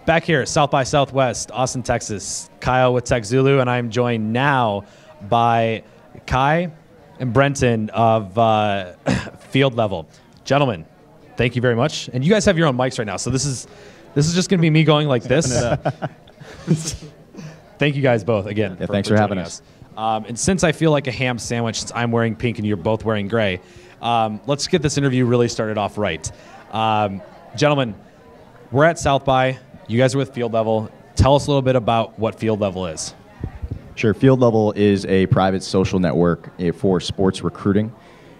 Back here, South by Southwest, Austin, Texas. Kyle with TechZulu, and I'm joined now by Kai and Brenton of FieldLevel. Gentlemen, thank you very much. And you guys have your own mics right now, so this is just going to be me going like this. Thank you guys both again. Yeah, thanks for having us. And since I feel like a ham sandwich, since I'm wearing pink and you're both wearing gray, let's get this interview really started off right. Gentlemen, we're at South by. You guys are with FieldLevel. Tell us a little bit about what FieldLevel is. Sure. FieldLevel is a private social network for sports recruiting.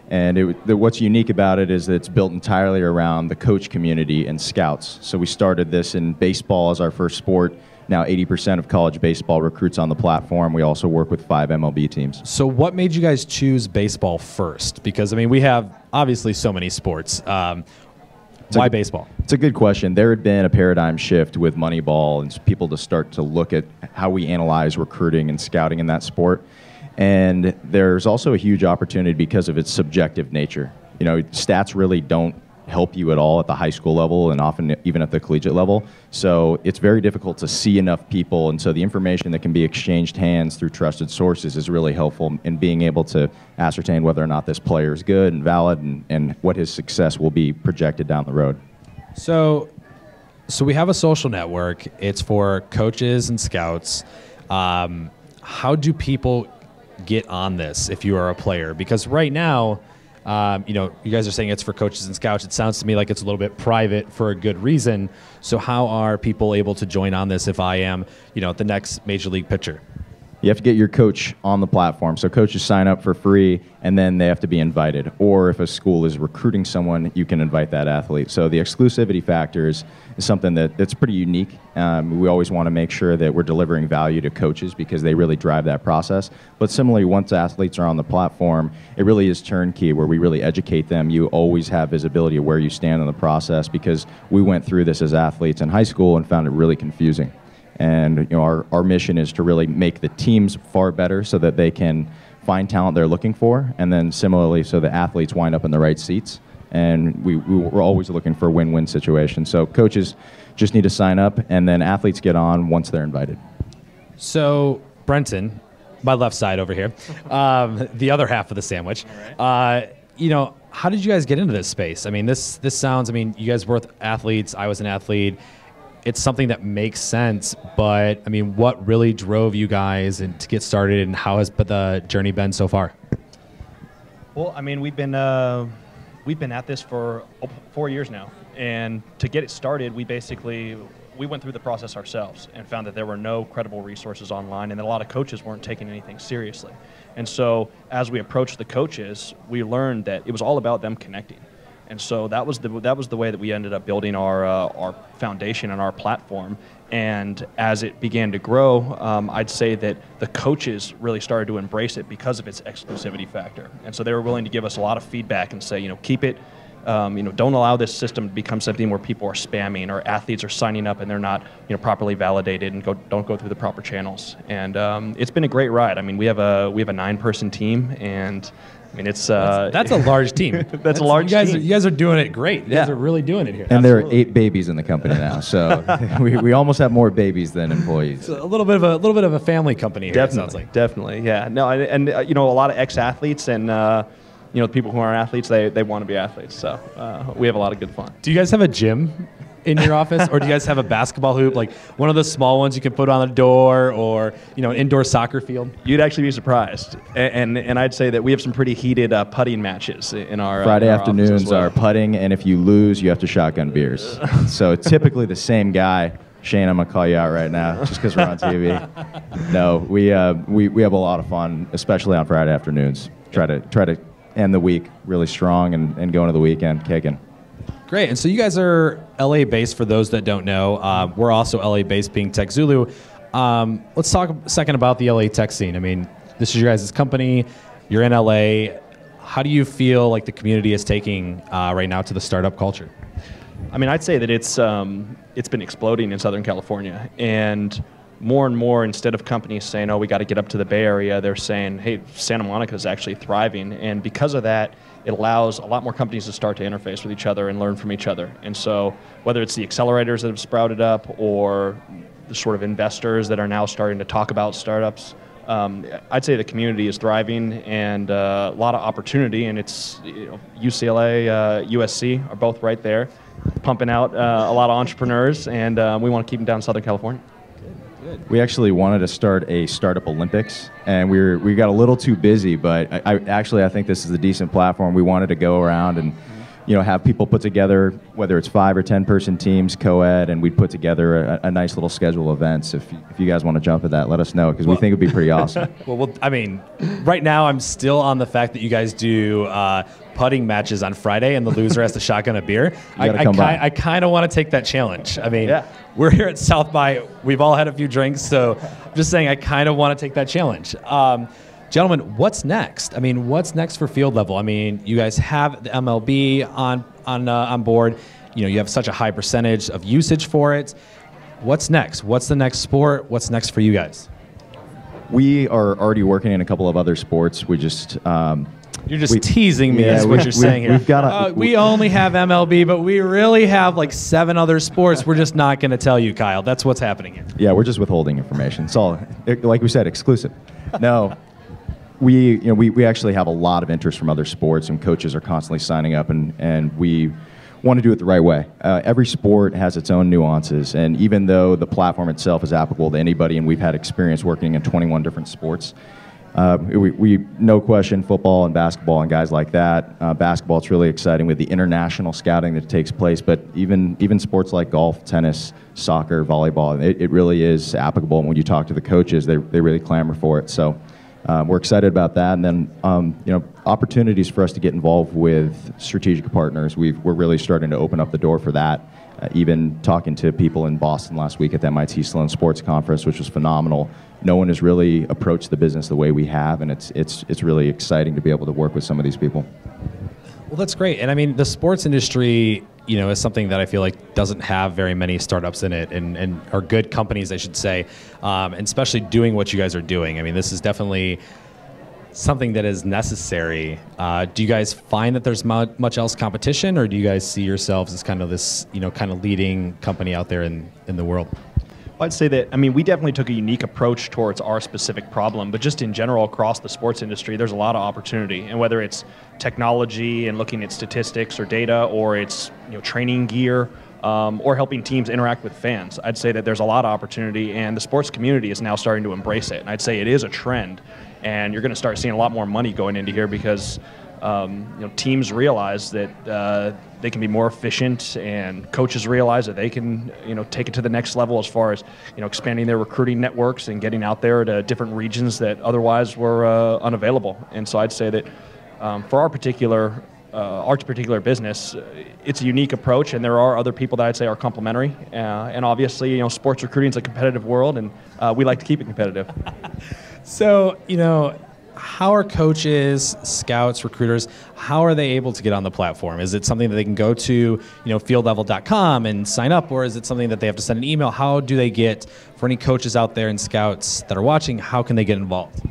And what's unique about it is that it's built entirely around the coach community and scouts. So we started this in baseball as our first sport. Now 80% of college baseball recruits on the platform. We also work with 5 MLB teams. So what made you guys choose baseball first? Because, I mean, we have obviously so many sports. Why baseball? It's a good question. There had been a paradigm shift with Moneyball and people to start to look at how we analyze recruiting and scouting in that sport. And there's also a huge opportunity because of its subjective nature. You know, stats really don't help you at all at the high school level and often even at the collegiate level. So it's very difficult to see enough people, and so the information that can be exchanged hands through trusted sources is really helpful in being able to ascertain whether or not this player is good and valid and what his success will be projected down the road. So we have a social network. It's for coaches and scouts. How do people get on this if you are a player? Because right now, you know, you guys are saying it's for coaches and scouts. It sounds to me like it's a little bit private for a good reason. So how are people able to join on this if I am, you know, the next major league pitcher? You have to get your coach on the platform. So coaches sign up for free, and then they have to be invited. Or if a school is recruiting someone, you can invite that athlete. So the exclusivity factor is something that's pretty unique. We always want to make sure that we're delivering value to coaches because they really drive that process. But similarly, once athletes are on the platform, it really is turnkey where we really educate them. You always have visibility of where you stand in the process because we went through this as athletes in high school and found it really confusing. And you know, our mission is to really make the teams far better so that they can find talent they're looking for, and then similarly so the athletes wind up in the right seats. And we're always looking for win-win situations. So coaches just need to sign up, and then athletes get on once they're invited. So Brenton, my left side over here, the other half of the sandwich. You know, how did you guys get into this space? I mean, this sounds. I mean, you guys were athletes. I was an athlete. It's something that makes sense, but I mean, what really drove you guys to get started, and how has the journey been so far? Well, I mean, we've been at this for 4 years now, and to get it started, we went through the process ourselves and found that there were no credible resources online, and that a lot of coaches weren't taking anything seriously. And so, as we approached the coaches, we learned that it was all about them connecting. And so that was the way that we ended up building our foundation and our platform. And as it began to grow, I'd say that the coaches really started to embrace it because of its exclusivity factor. And so they were willing to give us a lot of feedback and say, you know, keep it, you know, don't allow this system to become something where people are spamming or athletes are signing up and they're not, you know, properly validated and don't go through the proper channels. And it's been a great ride. I mean, we have a 9-person team, and I mean, it's that's a large team. That's a large team. You guys are doing it great. You guys are really doing it here. And there are 8 babies in the company now, so we almost have more babies than employees. It's a little bit of a family company here. Definitely, it sounds like. Definitely, yeah. No, and you know, a lot of ex-athletes and you know, people who aren't athletes, they want to be athletes. So we have a lot of good fun. Do you guys have a gym in your office, or do you guys have a basketball hoop, like one of the small ones you can put on the door, or you know, an indoor soccer field? You'd actually be surprised, and I'd say that we have some pretty heated putting matches in our Friday in our afternoons are putting, and if you lose, you have to shotgun beers. So typically the same guy. Shane, I'm gonna call you out right now, just because we're on TV. No, we have a lot of fun, especially on Friday afternoons. Try to end the week really strong and go into the weekend kicking. Great. And so you guys are LA based, for those that don't know. We're also LA based, being TechZulu. Let's talk a second about the LA tech scene. I mean, this is your guys' company. You're in LA. How do you feel like the community is taking right now to the startup culture? I mean, I'd say that it's been exploding in Southern California, and more, instead of companies saying, oh, we got to get up to the Bay Area, they're saying, hey, Santa Monica is actually thriving. And because of that, it allows a lot more companies to start to interface with each other and learn from each other. And so whether it's the accelerators that have sprouted up or the sort of investors that are now starting to talk about startups, I'd say the community is thriving and a lot of opportunity, and it's UCLA, USC are both right there, pumping out a lot of entrepreneurs, and we want to keep them down in Southern California. Good. We actually wanted to start a startup Olympics, and we got a little too busy. But I think this is a decent platform. We wanted to go around and have people put together, whether it's 5 or 10 person teams, co-ed, and we'd put together a nice little schedule of events. If you guys want to jump at that, let us know, because we think it'd be pretty awesome. Well, I mean, right now I'm still on the fact that you guys do putting matches on Friday, and the loser has to shotgun a beer. I kind of want to take that challenge. I mean, we're here at South by. We've all had a few drinks, so I'm just saying I kind of want to take that challenge. Gentlemen, what's next? I mean, what's next for FieldLevel? I mean, you guys have the MLB on board. You have such a high percentage of usage for it. What's next? What's the next sport? What's next for you guys? We are already working in a couple of other sports. We just you're just teasing me. Is what you're saying here. We only have MLB, but we really have like 7 other sports. We're just not going to tell you, Kyle. That's what's happening here. Yeah, we're just withholding information. It's all, like we said, exclusive. No. We actually have a lot of interest from other sports, and coaches are constantly signing up, and we want to do it the right way. Every sport has its own nuances, and even though the platform itself is applicable to anybody, and we've had experience working in 21 different sports, we no question football and basketball and guys like that. Basketball, it's really exciting with the international scouting that takes place, but even sports like golf, tennis, soccer, volleyball, it really is applicable. And when you talk to the coaches, they really clamor for it. So. We're excited about that, and then opportunities for us to get involved with strategic partners. We're really starting to open up the door for that. Even talking to people in Boston last week at the MIT Sloan Sports Conference, which was phenomenal. No one has really approached the business the way we have, and it's really exciting to be able to work with some of these people. Well, that's great, and I mean the sports industry, is something that I feel like doesn't have very many startups in it, and are good companies, I should say, and especially doing what you guys are doing. I mean, this is definitely something that is necessary. Do you guys find that there's much else competition, or do you guys see yourselves as kind of this, kind of leading company out there in the world? I'd say that, we definitely took a unique approach towards our specific problem, but just in general across the sports industry, there's a lot of opportunity. And whether it's technology and looking at statistics or data, or it's training gear, or helping teams interact with fans, I'd say that there's a lot of opportunity, and the sports community is now starting to embrace it. And I'd say it is a trend, and you're going to start seeing a lot more money going into here because teams realize that they can be more efficient, and coaches realize that they can take it to the next level as far as expanding their recruiting networks and getting out there to different regions that otherwise were unavailable. And so I'd say that for our particular business, it's a unique approach, and there are other people that I'd say are complementary. And obviously, sports recruiting is a competitive world, and we like to keep it competitive. So, how are coaches, scouts, recruiters, how are they able to get on the platform? Is it something that they can go to, fieldlevel.com and sign up, or is it something that they have to send an email? How do they get, for any coaches out there and scouts that are watching, how can they get involved?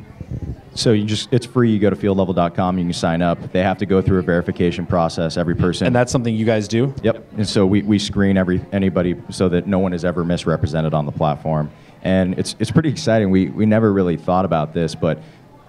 So it's free. You go to fieldlevel.com, you can sign up. They have to go through a verification process, every person. And that's something you guys do? Yep. And so we screen anybody so that no one is ever misrepresented on the platform. And it's pretty exciting. We never really thought about this, but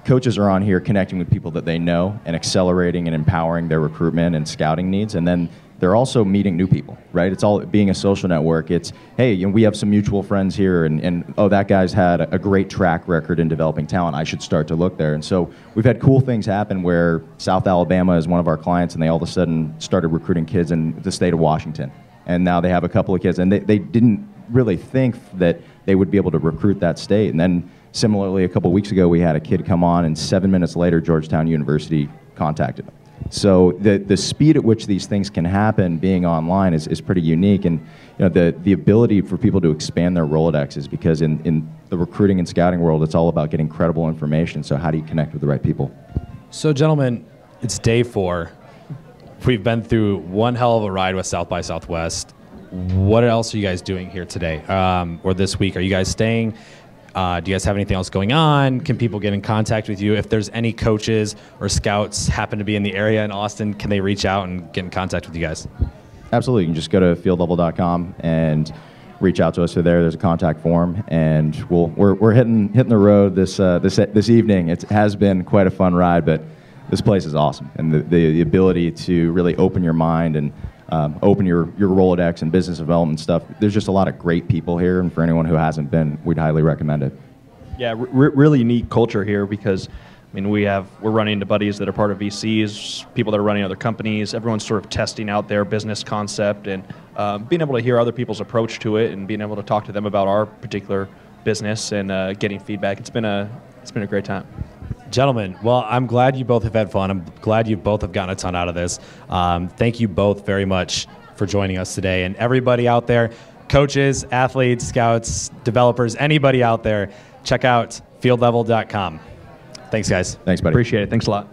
coaches are on here connecting with people that they know and accelerating and empowering their recruitment and scouting needs. And then they're also meeting new people, right? It's all being a social network. It's, hey, we have some mutual friends here, and oh, that guy's had a great track record in developing talent. I should start to look there. And so we've had cool things happen where South Alabama is one of our clients, and they all of a sudden started recruiting kids in the state of Washington. And now they have a couple of kids, and they didn't really think that they would be able to recruit that state. And then similarly, a couple of weeks ago, we had a kid come on, and 7 minutes later, Georgetown University contacted him. So the speed at which these things can happen being online is pretty unique. And the ability for people to expand their Rolodexes, because in the recruiting and scouting world, it's all about getting credible information. So how do you connect with the right people? So gentlemen, it's day 4. We've been through one hell of a ride with South by Southwest. What else are you guys doing here today or this week? Are you guys staying Do you guys have anything else going on? Can people get in contact with you? If there's any coaches or scouts happen to be in the area in Austin, can they reach out and get in contact with you guys? Absolutely. You can just go to fieldlevel.com and reach out to us through there. There's a contact form, and we're hitting the road this evening. It has been quite a fun ride, but this place is awesome, and the ability to really open your mind and open your Rolodex and business development stuff. There's just a lot of great people here, and for anyone who hasn't been, we'd highly recommend it. Yeah, really unique culture here because, I mean, we're running into buddies that are part of VCs, people that are running other companies. Everyone's sort of testing out their business concept and being able to hear other people's approach to it and being able to talk to them about our particular business and getting feedback. It's been a great time. Gentlemen, well, I'm glad you both have had fun. I'm glad you both have gotten a ton out of this. Thank you both very much for joining us today. And everybody out there, coaches, athletes, scouts, developers, anybody out there, check out fieldlevel.com. Thanks, guys. Thanks, buddy. Appreciate it. Thanks a lot.